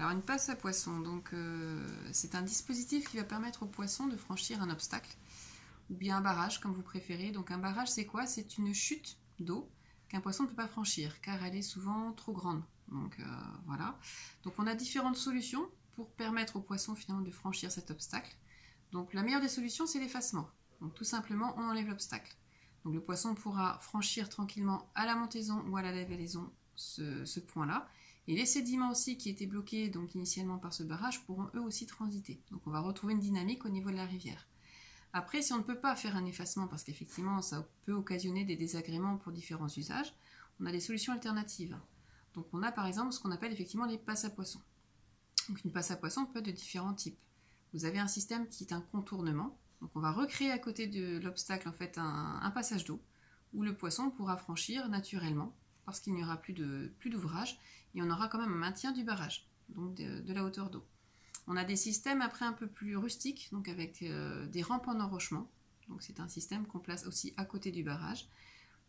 Alors une passe à poisson, donc c'est un dispositif qui va permettre aux poissons de franchir un obstacle ou bien un barrage comme vous préférez. Donc un barrage c'est quoi? C'est une chute d'eau qu'un poisson ne peut pas franchir car elle est souvent trop grande. Donc voilà. Donc on a différentes solutions pour permettre aux poissons finalement de franchir cet obstacle. Donc la meilleure des solutions c'est l'effacement. Donc tout simplement on enlève l'obstacle. Donc le poisson pourra franchir tranquillement à la montaison ou à la dévalaison ce point-là. Et les sédiments aussi qui étaient bloqués donc initialement par ce barrage pourront eux aussi transiter. Donc on va retrouver une dynamique au niveau de la rivière. Après, si on ne peut pas faire un effacement parce qu'effectivement ça peut occasionner des désagréments pour différents usages, on a des solutions alternatives. Donc on a par exemple ce qu'on appelle effectivement les passes à poissons. Donc une passe à poissons peut être de différents types. Vous avez un système qui est un contournement. Donc on va recréer à côté de l'obstacle en fait un passage d'eau où le poisson pourra franchir naturellement parce qu'il n'y aura plus d'ouvrage et on aura quand même un maintien du barrage, donc de la hauteur d'eau. On a des systèmes après un peu plus rustiques, donc avec des rampes en enrochement. Donc c'est un système qu'on place aussi à côté du barrage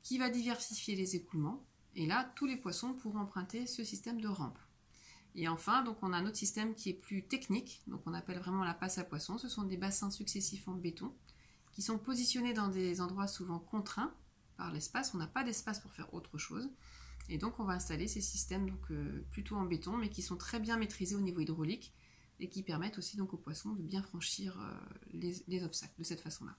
qui va diversifier les écoulements. Et là, tous les poissons pourront emprunter ce système de rampe. Et enfin, donc on a un autre système qui est plus technique, donc on appelle vraiment la passe à poissons. Ce sont des bassins successifs en béton qui sont positionnés dans des endroits souvent contraints par l'espace. On n'a pas d'espace pour faire autre chose. Et donc on va installer ces systèmes donc, plutôt en béton, mais qui sont très bien maîtrisés au niveau hydraulique et qui permettent aussi donc aux poissons de bien franchir les obstacles de cette façon-là.